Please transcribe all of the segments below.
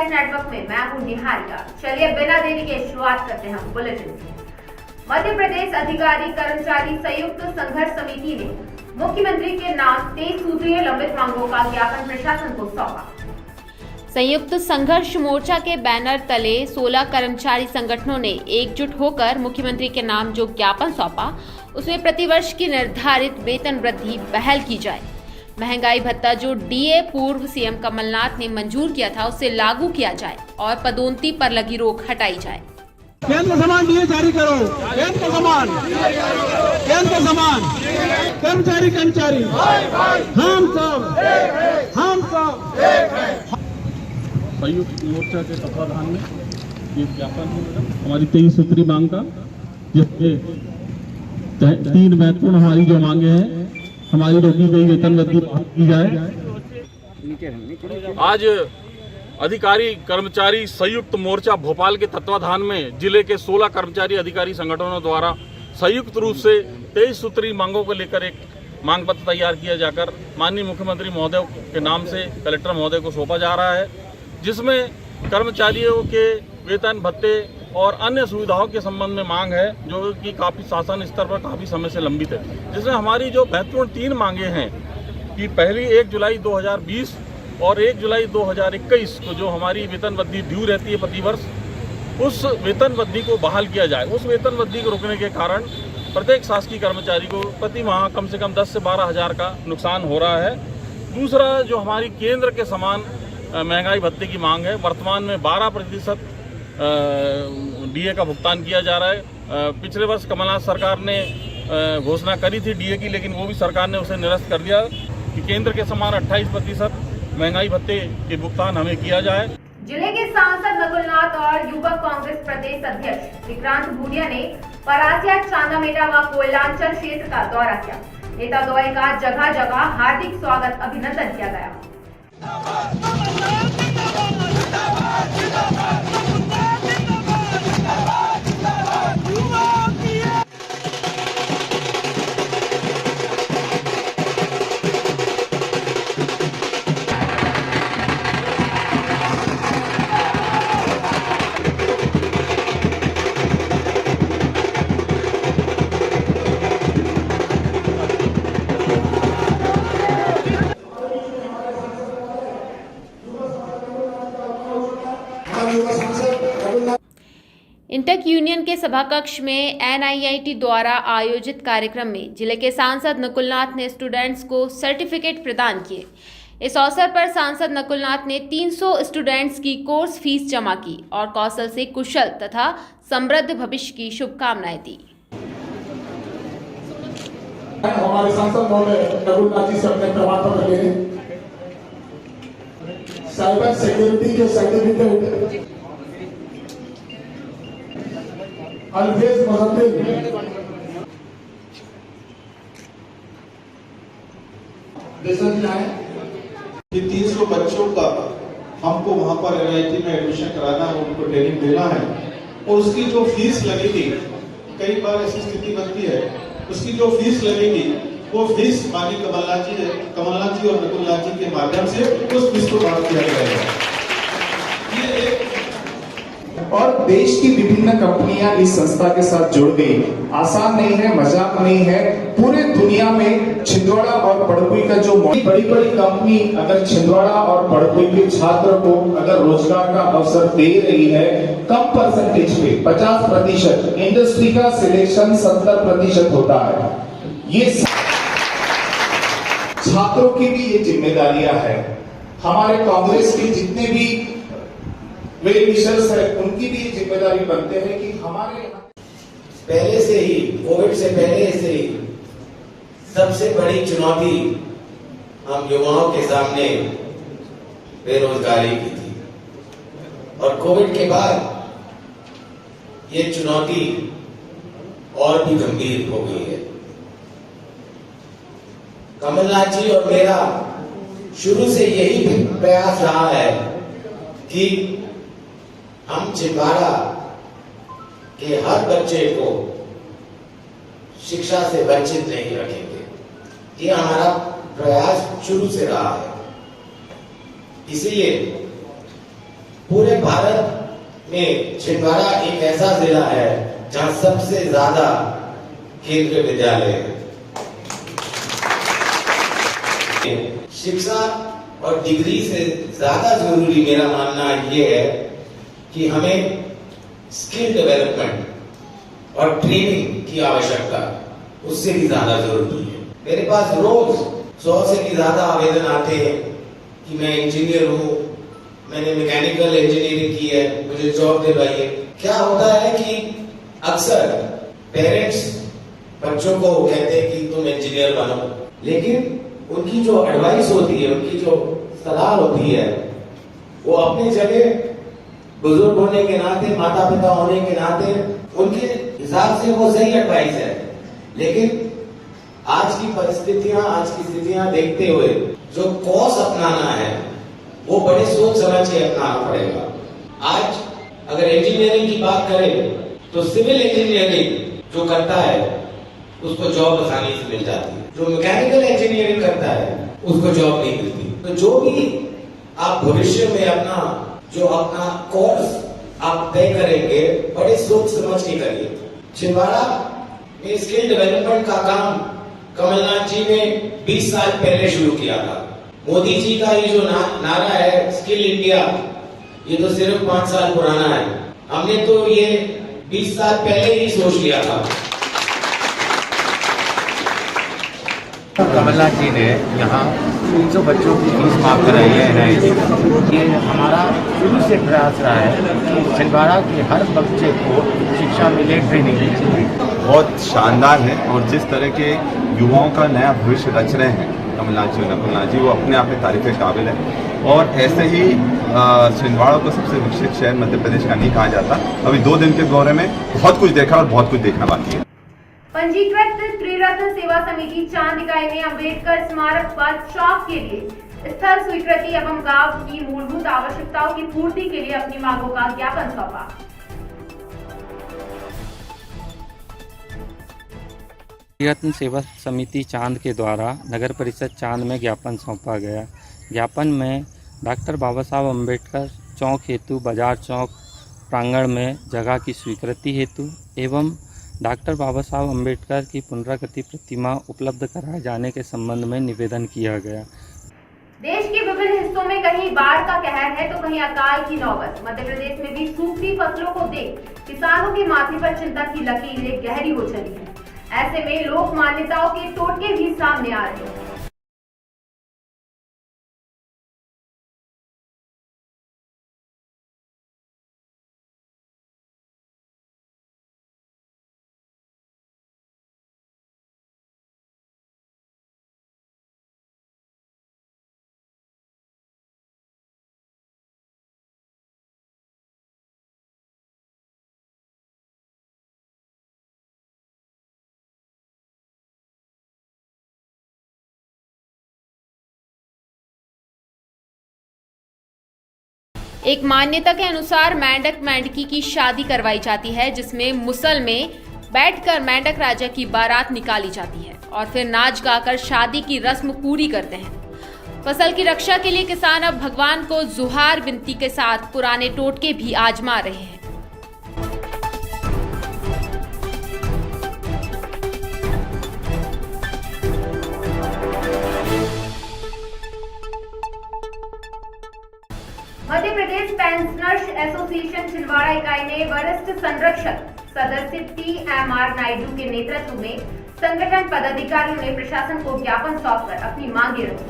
Press network में मैं हूं निहारिका। चलिए बिना देरी के शुरुआत करते हैं बुलेटिन से। मध्य प्रदेश अधिकारी कर्मचारी संयुक्त संघर्ष समिति ने मुख्यमंत्री के नाम 23 सूत्रीय लंबित मांगों का ज्ञापन प्रशासन को सौंपा। संयुक्त संघर्ष मोर्चा के बैनर तले 16 कर्मचारी संगठनों ने एकजुट होकर मुख्यमंत्री के नाम जो ज्ञापन सौंपा, उसमें प्रतिवर्ष की निर्धारित वेतन वृद्धि बहाल की जाए, महंगाई भत्ता जो डीए पूर्व सीएम कमलनाथ ने मंजूर किया था उसे लागू किया जाए और पदोन्नति पर लगी रोक हटाई जाए। केंद्र समान डीए जारी करो, केंद्र समान कर्मचारी हम सब संयुक्त मोर्चा के तत्वाधान में ये ज्ञापन है हमारी 23 सूत्री मांग का, जिसके 3 महत्वपूर्ण हमारी जो मांगे हैं, हमारी रोकी गई वेतन वृद्धि की जाए। आज अधिकारी कर्मचारी संयुक्त मोर्चा भोपाल के तत्वाधान में जिले के 16 कर्मचारी अधिकारी संगठनों द्वारा संयुक्त रूप से 23 सूत्री मांगों को लेकर एक मांग पत्र तैयार किया जाकर माननीय मुख्यमंत्री महोदय के नाम से कलेक्टर महोदय को सौंपा जा रहा है, जिसमें कर्मचारियों के वेतन भत्ते और अन्य सुविधाओं के संबंध में मांग है, जो कि काफ़ी शासन स्तर पर काफ़ी समय से लंबित है। जिसमें हमारी जो महत्वपूर्ण 3 मांगे हैं कि पहली 1 जुलाई 2020 और 1 जुलाई 2021 को जो हमारी वेतन वृद्धि ड्यू रहती है प्रतिवर्ष, उस वेतन वृद्धि को बहाल किया जाए। उस वेतन वृद्धि को रोकने के कारण प्रत्येक शासकीय कर्मचारी को प्रति माह कम से कम 10 से 12 हज़ार का नुकसान हो रहा है। दूसरा, जो हमारी केंद्र के समान महंगाई भत्ते की मांग है, वर्तमान में 12% डीए का भुगतान किया जा रहा है। पिछले वर्ष कमलनाथ सरकार ने घोषणा करी थी डीए की, लेकिन वो भी सरकार ने उसे निरस्त कर दिया कि केंद्र के समान 28% महंगाई भत्ते के भुगतान हमें किया जाए। जिले के सांसद नकुलनाथ और युवक कांग्रेस प्रदेश अध्यक्ष विक्रांत भूरिया ने परासिया, चांदामेटा व कोयलांचल क्षेत्र का दौरा किया। नेता द्वय का जगह जगह हार्दिक स्वागत अभिनंदन किया गया। इंटक यूनियन के सभा कक्ष में एनआईआईटी द्वारा आयोजित कार्यक्रम में जिले के सांसद नकुलनाथ ने स्टूडेंट्स को सर्टिफिकेट प्रदान किए। इस अवसर पर सांसद नकुलनाथ ने 300 स्टूडेंट्स की कोर्स फीस जमा की और कौशल से कुशल तथा समृद्ध भविष्य की शुभकामनाएं दी। हमारे सांसद महोदय नकुलनाथ जी से अपने प्रमाण पत्र लेने, साइबर सिक्योरिटी के सर्टिफिकेट अल्फेज मुहम्मद कि 300 बच्चों का हमको वहां पर एनआईटी में एडमिशन कराना है, उनको ट्रेनिंग देना है, और उसकी जो फीस लगेगी, कई बार ऐसी स्थिति बनती है, उसकी जो फीस लगेगी वो फीस माननीय कमलनाथ जी और नकुलनाथ जी के माध्यम से उस फीस को माफ किया जाएगा। और देश की विभिन्न कंपनियां इस संस्था के साथ जुड़ गई। आसान नहीं है, मजाक नहीं है। पूरे दुनिया में छिंदवाड़ा और पड़कुई का जो बड़ी बड़ी कंपनी अगर छिंदवाड़ा और पड़कुई के छात्र को अगर रोजगार का अवसर दे रही है, कम परसेंटेज पे 50%, इंडस्ट्री का सिलेक्शन 70% होता है। ये छात्रों की भी ये जिम्मेदारियां है। हमारे कांग्रेस के जितने भी वेल विशर्स है, उनकी भी जिम्मेदारी बनते हैं कि हमारे पहले से ही, कोविड से पहले से ही सबसे बड़ी चुनौती हम युवाओं के सामने बेरोजगारी की थी, और कोविड के बाद ये चुनौती और भी गंभीर हो गई है। कमलनाथ जी और मेरा शुरू से यही प्रयास रहा है कि हम छिंदवाड़ा के हर बच्चे को शिक्षा से वंचित नहीं रखेंगे। ये हमारा प्रयास शुरू से रहा है। इसीलिए पूरे भारत में छिंदवाड़ा एक ऐसा जिला है जहां सबसे ज्यादा केंद्रीय विद्यालय है। शिक्षा और डिग्री से ज्यादा जरूरी मेरा मानना ये है कि हमें स्किल डेवलपमेंट और ट्रेनिंग की आवश्यकता उससे भी ज्यादा जरूरी है। मेरे पास रोज 100 से भी ज्यादा आवेदन आते हैं कि मैं इंजीनियर हूँ, मैंने मैकेनिकल इंजीनियरिंग की है, मुझे जॉब दिलवाइए। क्या होता है कि अक्सर पेरेंट्स बच्चों को कहते हैं कि तुम इंजीनियर बनो, लेकिन उनकी जो एडवाइस होती है, उनकी जो सलाह होती है, वो अपनी जगह बुजुर्ग होने के नाते, माता पिता होने के नाते उनके हिसाब से वो सही एडवाइस है, लेकिन आज की परिस्थितियां, आज की स्थितियां देखते हुए जो कोर्स अपनाना है वो बड़े सोच समझ के अपनाना पड़ेगा। आज अगर इंजीनियरिंग की बात करें तो सिविल इंजीनियरिंग जो करता है उसको जॉब आसानी से मिल जाती है, जो मैकेनिकल इंजीनियरिंग करता है उसको जॉब नहीं मिलती। तो जो भी आप भविष्य में अपना कोर्स आप तय करेंगे, बड़े सोच समझ के करिए। छिंदवाड़ा में स्किल डेवलपमेंट का काम कमलनाथ जी ने 20 साल पहले शुरू किया था। मोदी जी का ये जो नारा है स्किल इंडिया, ये तो सिर्फ 5 साल पुराना है। हमने तो ये 20 साल पहले ही सोच लिया था। कमलनाथ जी ने यहाँ 300 बच्चों की फीस माफ कराई है NIT। ये हमारा शुरू से प्रयास रहा है कि छिंदवाड़ा के हर बच्चे को शिक्षा मिले, ट्रेनिंग मिले। बहुत शानदार है और जिस तरह के युवाओं का नया भविष्य रच रहे हैं कमलनाथ जी, वो अपने आप में तारीफ के काबिल है। और ऐसे ही छिंदवाड़ा को सबसे विकसित शहर मध्य प्रदेश का नहीं कहा जाता। अभी 2 दिन के दौरे में बहुत कुछ देखा और बहुत कुछ देखना बाकी है। पंजीकृत त्रिरत्न सेवा समिति चांद इकाई ने अम्बेडकर स्मारक पर चौक के लिए स्थल स्वीकृति एवं गांव की मूलभूत आवश्यकताओं की पूर्ति के लिए अपनी मांगों का ज्ञापन सौंपा। त्रिरत्न सेवा समिति चांद के द्वारा नगर परिषद चांद में ज्ञापन सौंपा गया। ज्ञापन में डॉक्टर बाबा साहब अम्बेडकर चौक हेतु बाजार चौक प्रांगण में जगह की स्वीकृति हेतु एवं डॉक्टर बाबा साहब अम्बेडकर की पुनराकृति प्रतिमा उपलब्ध कराए जाने के संबंध में निवेदन किया गया। देश के विभिन्न हिस्सों में कहीं बाढ़ का कहर है तो कहीं अकाल की नौबत। मध्य प्रदेश में भी सूखती फसलों को देख किसानों के माथे पर चिंता की लकीरें गहरी हो चली है। ऐसे में लोक मान्यताओं के टोटके भी सामने आ रहे हैं। एक मान्यता के अनुसार मेंढक मेंढकी की शादी करवाई जाती है, जिसमें मुसल में बैठकर मेंढक राजा की बारात निकाली जाती है और फिर नाच गाकर शादी की रस्म पूरी करते हैं। फसल की रक्षा के लिए किसान अब भगवान को जुहार विनती के साथ पुराने टोटके भी आजमा रहे हैं। मध्य प्रदेश पेंशनर्स एसोसिएशन छिंदवाड़ा इकाई ने वरिष्ठ संरक्षक सदस्य TMR नायडू के नेतृत्व में संगठन पदाधिकारियों ने प्रशासन को ज्ञापन सौंपकर अपनी मांगे रखी।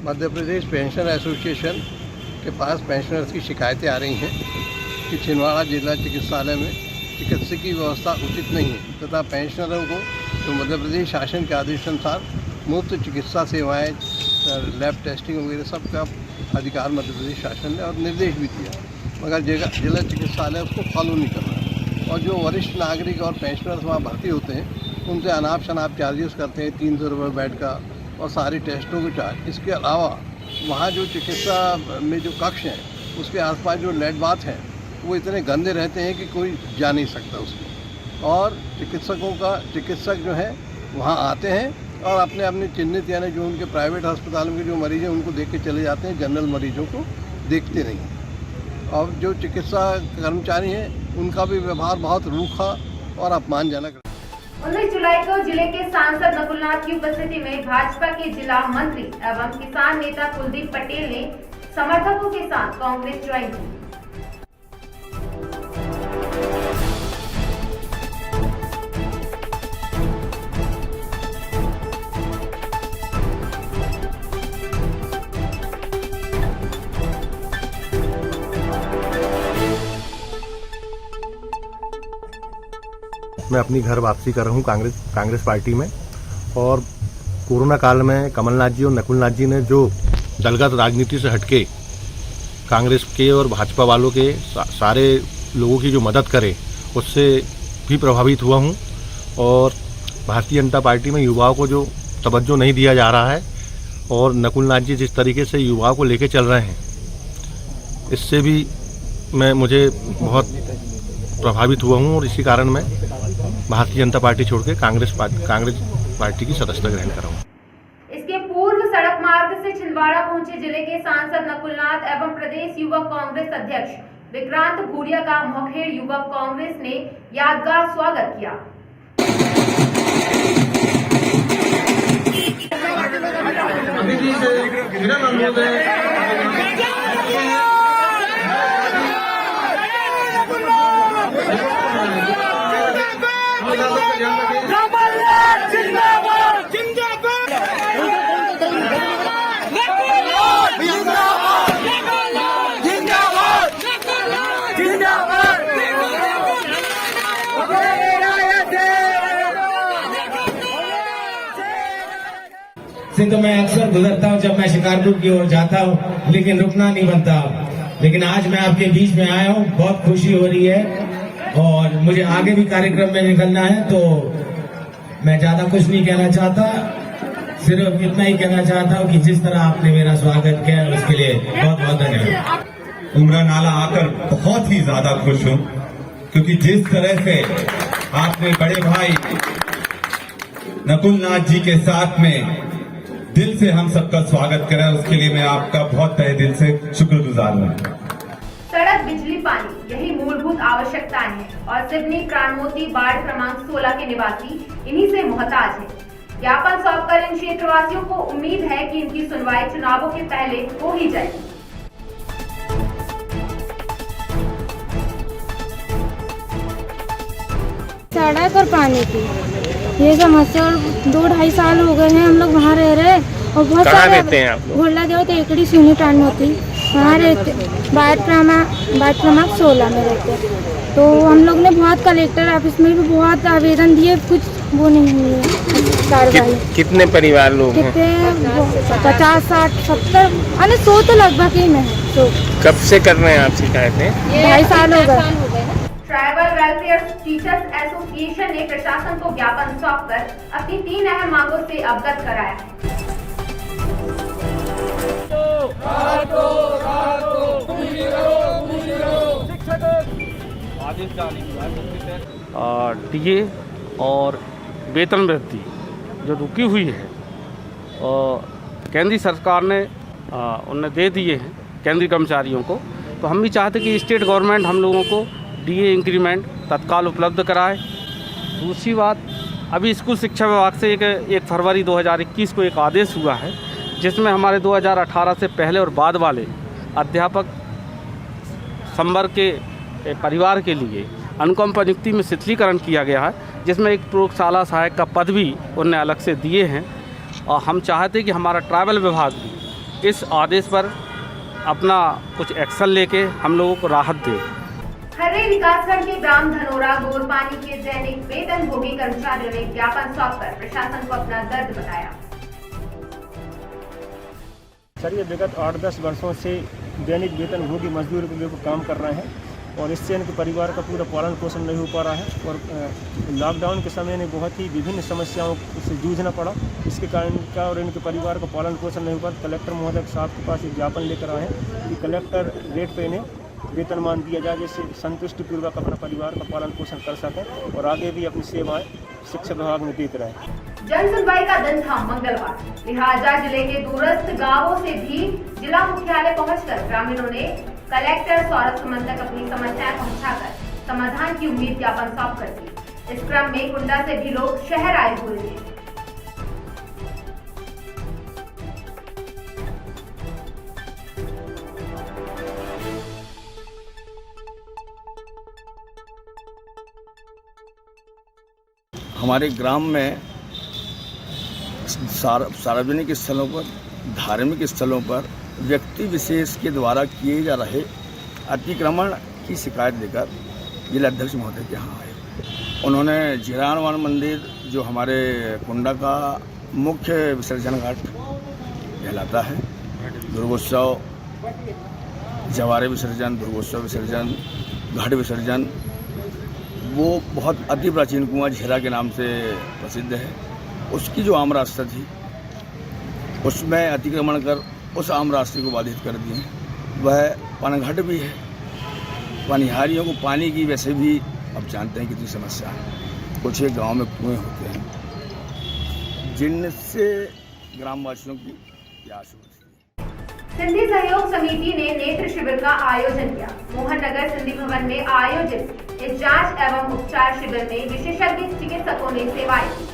मध्य प्रदेश पेंशन एसोसिएशन के पास पेंशनर्स की शिकायतें आ रही हैं कि छिंदवाड़ा जिला चिकित्सालय में चिकित्सकीय व्यवस्था उचित नहीं है तथा पेंशनरों को तो मध्य प्रदेश शासन के आदेशानुसार मुफ्त चिकित्सा सेवाएं, लैब टेस्टिंग वगैरह सब का अधिकार मध्य प्रदेश शासन ने और निर्देश भी दिया, मगर जिला चिकित्सालय उसको फॉलो नहीं कर रहा। और जो वरिष्ठ नागरिक और पेंशनर्स वहाँ भर्ती होते हैं उनसे अनाप शनाप चार्जेस करते हैं, 300 रुपये बेड का और सारी टेस्टों के चार्ज। इसके अलावा वहाँ जो चिकित्सा में जो कक्ष हैं उसके आसपास जो लेड बाथ हैं वो इतने गंदे रहते हैं कि कोई जा नहीं सकता उसमें। और चिकित्सक जो है वहाँ आते हैं और अपने अपने चिन्हित यानी जो उनके प्राइवेट अस्पताल में जो मरीज़ हैं उनको देख के चले जाते हैं, जनरल मरीजों को देखते नहीं। और जो चिकित्सा कर्मचारी हैं उनका भी व्यवहार बहुत रूखा और अपमानजनक। 19 जुलाई को जिले के सांसद नकुलनाथ की उपस्थिति में भाजपा के जिला मंत्री एवं किसान नेता कुलदीप पटेल ने समर्थकों के साथ कांग्रेस ज्वाइन की। मैं अपनी घर वापसी कर रहा हूँ कांग्रेस पार्टी में। और कोरोना काल में कमलनाथ जी और नकुलनाथ जी ने जो दलगत राजनीति से हटके कांग्रेस के और भाजपा वालों के सारे लोगों की जो मदद करे उससे भी प्रभावित हुआ हूँ। और भारतीय जनता पार्टी में युवाओं को जो तवज्जो नहीं दिया जा रहा है और नकुलनाथ जी जिस तरीके से युवाओं को लेके चल रहे हैं, इससे भी मुझे बहुत प्रभावित हुआ हूँ और इसी कारण मैं भारतीय जनता पार्टी छोड़ के कांग्रेस पार्टी की सदस्यता ग्रहण कर रहा हूँ। इसके पूर्व सड़क मार्ग से छिंदवाड़ा पहुंचे जिले के सांसद नकुलनाथ एवं प्रदेश युवक कांग्रेस अध्यक्ष विक्रांत भूरिया का मोखेड़ युवक कांग्रेस ने यादगार स्वागत किया। से तो मैं अक्सर गुजरता हूँ जब मैं शिकारपुर की ओर जाता हूँ, लेकिन रुकना नहीं बनता। लेकिन आज मैं आपके बीच में आया हूँ, बहुत खुशी हो रही है और मुझे आगे भी कार्यक्रम में निकलना है, तो मैं ज्यादा कुछ नहीं कहना चाहता, सिर्फ इतना ही कहना चाहता हूँ कि जिस तरह आपने मेरा स्वागत किया उसके लिए बहुत बहुत धन्यवाद। उमरा नाला आकर बहुत ही ज्यादा खुश हूँ, क्योंकि जिस तरह से आपने बड़े भाई नकुलनाथ जी के साथ में दिल से हम सबका स्वागत करें, उसके लिए मैं आपका बहुत तहे दिल से शुक्रगुजार हूँ। सड़क, बिजली, पानी यही मूलभूत आवश्यकताएं हैं और सिवनी प्राणमोती वार्ड क्रमांक 16 के निवासी इन्हीं से मोहताज हैं। ज्ञापन सौंपकर इन क्षेत्रवासियों को उम्मीद है कि इनकी सुनवाई चुनावों के पहले हो ही जाएगी। सड़क और पानी की ये समस्या, और 2-2.5 साल हो गए हैं हम लोग वहाँ रह रहे और बहुत सारे भोला देव तेकड़ी सुनी प्राणमोती वहाँ रहते, वार्ड क्रमांक 16 में रहते। तो हम लोग ने बहुत कलेक्टर ऑफिस में भी बहुत आवेदन दिए, कुछ वो नहीं हुई है कार्रवाई। कितने परिवार लोग हैं? 50, 60, 70 अरे 100 तो लगभग ही में। कब से कर रहे हैं आप शिकायतें? 2.5 साल हो गए। ट्राइबल वेलफेयर टीचर्स एसोसिएशन ने प्रशासन को ज्ञापन सौंपकर अपनी 3 अहम मांगों से अवगत कराया है। डीए और वेतन वृद्धि जो रुकी हुई है केंद्रीय सरकार ने उन्हें दे दिए हैं केंद्रीय कर्मचारियों को, तो हम भी चाहते कि स्टेट गवर्नमेंट हम लोगों को डीए इंक्रीमेंट तत्काल उपलब्ध कराए। दूसरी बात, अभी स्कूल शिक्षा विभाग से 1 फरवरी 2021 को एक आदेश हुआ है जिसमें हमारे 2018 से पहले और बाद वाले अध्यापक संवर्ग के परिवार के लिए अनुकंपा नियुक्ति में शिथिलीकरण किया गया है, जिसमें एक प्रयोगशाला सहायक का पद भी उन्हें अलग से दिए हैं। और हम चाहते कि हमारा ट्राइबल विभाग भी इस आदेश पर अपना कुछ एक्शन लेके हम लोगों को राहत दे। हर्रे विकासखंड के ग्राम धनोरा गोरपानी के दैनिक वेतनभोगी कर्मचारियों ने ज्ञापन सौंपकर प्रशासन को अपना दर्द बताया। सर, ये विगत 8-10 वर्षों से दैनिक वेतनभोगी मजदूर के लिए काम कर रहे हैं और इससे इनके परिवार का पूरा पालन पोषण नहीं हो पा रहा है और लॉकडाउन के समय में बहुत ही विभिन्न समस्याओं से जूझना पड़ा। इसके कारण का और इनके परिवार का पालन पोषण नहीं हो पा। कलेक्टर महोदय साहब के पास एक ज्ञापन लेकर आए हैं कि कलेक्टर रेट पे इन्हें वेतनमान दिया जाए, जिससे संतुष्टिपूर्वक अपना परिवार का पालन पोषण कर सकें और आगे भी अपनी सेवाएं शिक्षा विभाग में देते रहें। जन सुनवाई का दिन था मंगलवार, लिहाजा जिले के दूरस्थ गांवों से भी जिला मुख्यालय पहुंचकर ग्रामीणों ने कलेक्टर सौरभ सुमन तक अपनी समस्याएं पहुंचाकर समाधान की उम्मीद ज्ञापन सौंप कर दी। इस क्रम में कुंडा से भी लोग शहर आए हुए थे। हमारे ग्राम में सार्वजनिक स्थलों पर, धार्मिक स्थलों पर व्यक्ति विशेष के द्वारा किए जा रहे अतिक्रमण की शिकायत लेकर जिलाध्यक्ष महोदय के यहाँ आए। उन्होंने जीरानवान मंदिर, जो हमारे कुंडा का मुख्य विसर्जन घाट कहलाता है, दुर्गोत्सव, जवारे विसर्जन, दुर्गोत्सव विसर्जन, घाट विसर्जन, वो बहुत अति प्राचीन कुआं झेरा के नाम से प्रसिद्ध है। उसकी जो आम रास्ता थी उसमें अतिक्रमण कर उस आम रास्ते को बाधित कर दिए। वह पनघट भी है, पनिहारियों को पानी की वैसे भी अब जानते हैं कितनी समस्या है। कुछ एक गाँव में कुएँ होते हैं जिनसे ग्रामवासियों की प्यास होती है। सिंधी सहयोग समिति ने नेत्र शिविर का आयोजन किया। मोहन नगर सिंधी भवन में आयोजित इस जांच एवं उपचार शिविर में विशेषज्ञ चिकित्सकों ने सेवाएं दी।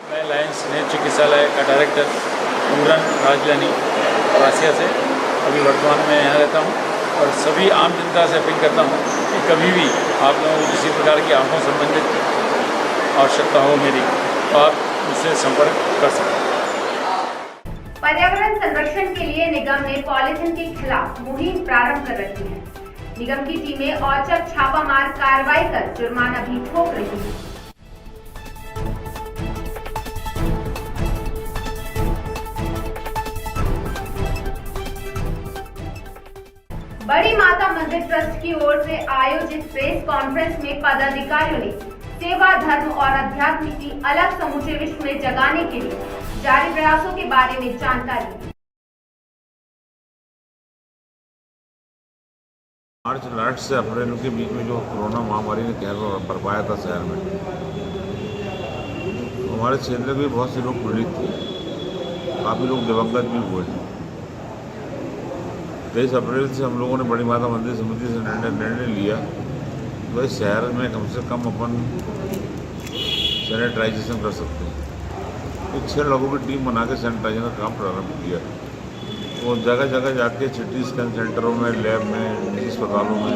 मैं लायंस नेत्र चिकित्सालय का डायरेक्टर उमरन राजलानी रासिया से अभी वर्तमान में यहाँ रहता हूँ और सभी आम जनता से अपील करता हूँ कि कभी भी आप लोगों को किसी प्रकार की आंखों संबंधित आवश्यकता हो मेरी, तो आप मुझसे संपर्क कर सकते हैं। पर्यावरण संरक्षण के लिए निगम ने पॉलीथिन के खिलाफ मुहिम प्रारंभ कर रखी है। निगम की टीमें औचक छापामार कार्रवाई कर जुर्माना भी ठोक रही है। बड़ी माता मंदिर ट्रस्ट की ओर से आयोजित प्रेस कॉन्फ्रेंस में पदाधिकारियों ने सेवा, धर्म और अध्यात्म की अलग समूचे विश्व में जगाने के लिए जारी प्रयासों के बारे में जानकारी दी। मार्च से अप्रैल के बीच में जो कोरोना महामारी ने कहर बरपाया था शहर में, हमारे क्षेत्र में बहुत से लोग पीड़ित थे, काफ़ी लोग दिवंगत भी हुए। 23 अप्रैल से हम लोगों ने बड़ी माता मंदिर समिति से निर्णय लिया तो इस शहर में कम से कम अपन सैनिटाइजेशन कर सकते हैं। तो 6 लोगों की टीम बना के सैनिटाइजेशन का काम प्रारंभ किया। वो जगह जगह जाके सिटी स्कैन सेंटरों में, लैब में, निजी अस्पतालों में,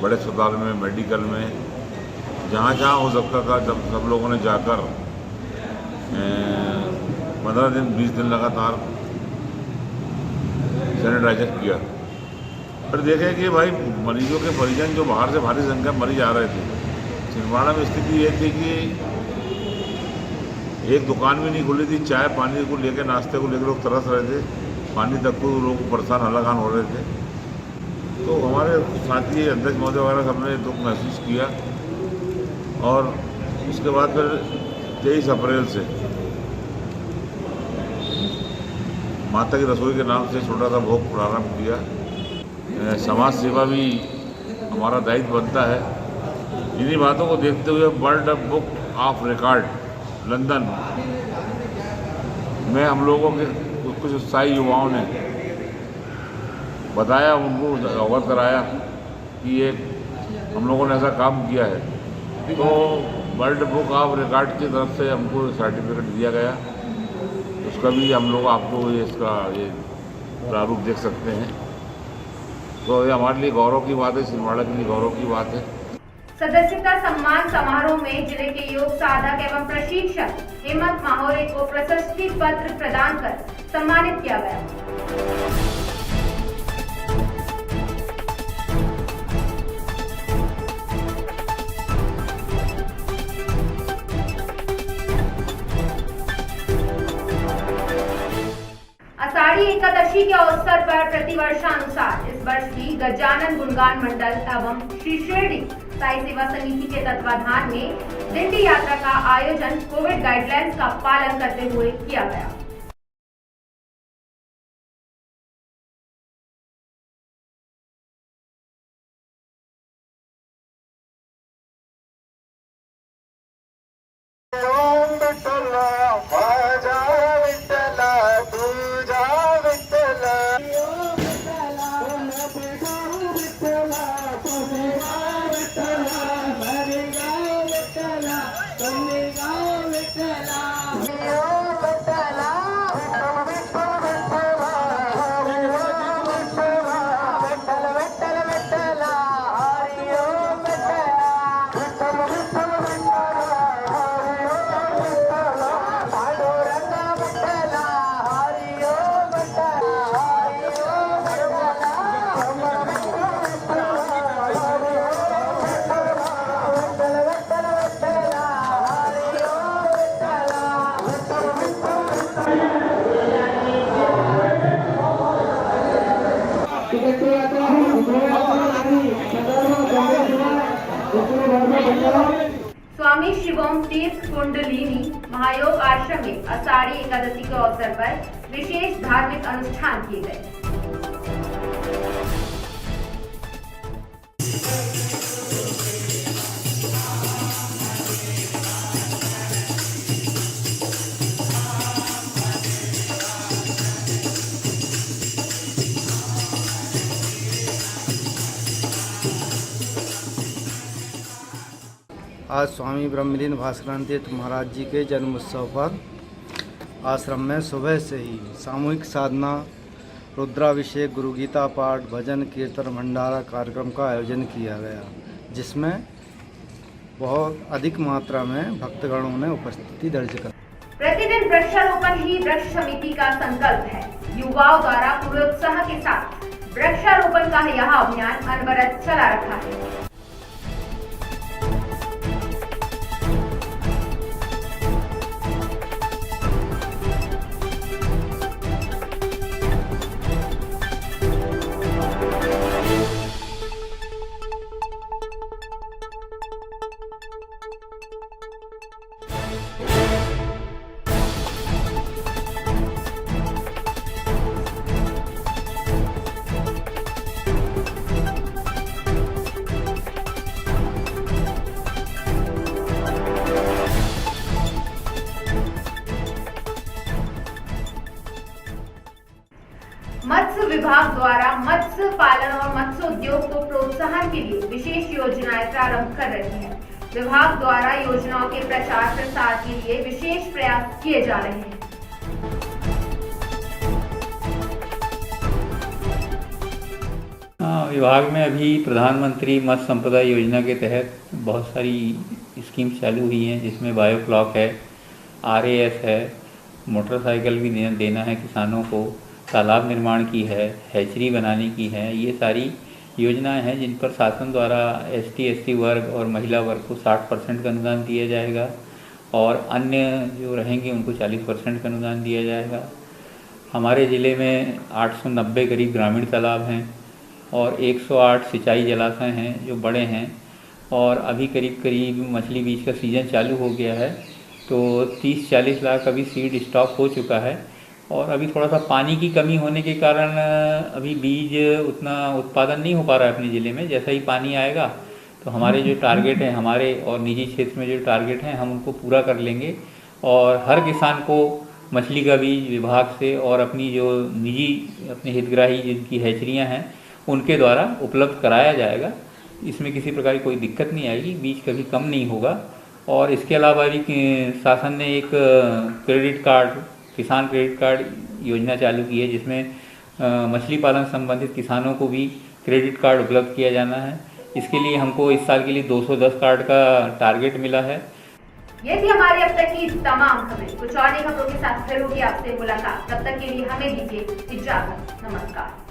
बड़े अस्पताल में, मेडिकल में, जहाँ जहाँ हो सकता था जब सब लोगों ने जाकर 15 दिन 20 दिन लगातार सैनिटाइजर किया। फिर देखे कि भाई मरीजों के परिजन जो बाहर से भारी संख्या में मरीज आ रहे थे। छिंदवाड़ा में स्थिति ये थी कि एक दुकान भी नहीं खुली थी, चाय पानी को लेकर, नाश्ते को लेकर लोग तरस रहे थे, पानी तक को लोग परेशान हलाकान हो रहे थे। तो हमारे साथी अध्यक्ष महोदय वगैरह सबने दुख महसूस किया और उसके बाद फिर 23 अप्रैल से माता की रसोई के नाम से छोटा सा भोग प्रारंभ किया। समाज सेवा भी हमारा दायित्व बनता है। इन्हीं बातों को देखते हुए world book of record London में हम लोगों के कुछ उत्साही युवाओं ने बताया, उनको अवगत कराया कि ये हम लोगों ने ऐसा काम किया है। तो वर्ल्ड बुक ऑफ रिकॉर्ड की तरफ से हमको सर्टिफिकेट दिया गया। उसका भी हम लोग आपको इसका ये प्रारूप देख सकते हैं। तो ये हमारे लिए गौरव की बात है, छिंदवाड़ा के लिए गौरव की बात है। सदस्यता सम्मान समारोह में जिले के योग साधक एवं प्रशिक्षक हेमंत माहोरे को प्रशस्ति पत्र प्रदान कर सम्मानित किया गया। आषाढ़ी एकादशी के अवसर पर प्रतिवर्षानुसार इस वर्ष की गजानन गुणगान मंडल एवं श्री शिरडी साई सेवा समिति के तत्वाधान में दिंडी यात्रा का आयोजन कोविड गाइडलाइंस का पालन करते हुए किया गया। स्वामी शिवम तीर्थ कुंडलिनी महायोग आश्रम में आषाढ़ी एकादशी के अवसर पर विशेष धार्मिक अनुष्ठान किए गए। आज स्वामी ब्रह्मलीन भास्करानंद तीर्थ महाराज जी के जन्म उत्सव पर आश्रम में सुबह से ही सामूहिक साधना, रुद्राभिषेक, गुरु गीता पाठ, भजन कीर्तन भंडारा कार्यक्रम का आयोजन किया गया, जिसमें बहुत अधिक मात्रा में भक्तगणों ने उपस्थिति दर्ज कर। प्रतिदिन वृक्षारोपण ही वृक्ष समिति का संकल्प है। युवाओं द्वारा पूरे उत्साह के साथ वृक्षारोपण का यह अभियान अनवरत चला रखा है। मत्स्य विभाग द्वारा मत्स्य पालन और मत्स्य उद्योग को प्रोत्साहन के लिए विशेष योजनाएं प्रारंभ कर रही है। विभाग द्वारा योजनाओं के प्रचार प्रसार के लिए विशेष प्रयास किए जा रहे हैं। विभाग में अभी प्रधानमंत्री मत्स्य संपदा योजना के तहत बहुत सारी स्कीम चालू हुई हैं, जिसमें बायोफ्लॉक है, RAS है, मोटरसाइकिल भी देना है किसानों को, तालाब निर्माण की है, हैचरी बनाने की है। ये सारी योजनाएं हैं जिन पर शासन द्वारा ST वर्ग और महिला वर्ग को 60% का अनुदान दिया जाएगा और अन्य जो रहेंगे उनको 40% का अनुदान दिया जाएगा। हमारे ज़िले में 890 करीब ग्रामीण तालाब हैं और 108 सिंचाई जलाशय हैं जो बड़े हैं, और अभी करीब मछली बीज का सीज़न चालू हो गया है, तो 30-40 लाख अभी सीड स्टॉक हो चुका है। और अभी थोड़ा सा पानी की कमी होने के कारण अभी बीज उतना उत्पादन नहीं हो पा रहा है अपने ज़िले में। जैसा ही पानी आएगा तो हमारे जो टारगेट हैं, हमारे और निजी क्षेत्र में जो टारगेट हैं, हम उनको पूरा कर लेंगे और हर किसान को मछली का बीज विभाग से और अपनी जो निजी अपने हितग्राही जिनकी हैचरियाँ हैं उनके द्वारा उपलब्ध कराया जाएगा। इसमें किसी प्रकार की कोई दिक्कत नहीं आएगी, बीज कभी कम नहीं होगा। और इसके अलावा भी शासन ने एक क्रेडिट कार्ड, किसान क्रेडिट कार्ड योजना चालू की है, जिसमें मछली पालन संबंधित किसानों को भी क्रेडिट कार्ड उपलब्ध किया जाना है। इसके लिए हमको इस साल के लिए 210 कार्ड का टारगेट मिला है। ये थी हमारी अब तक की तमाम खबरें। कुछ और नई खबरों के साथ फिर होगी आपसे मुलाकात। तब तक के लिए हमें दीजिए इजाजत। नमस्कार।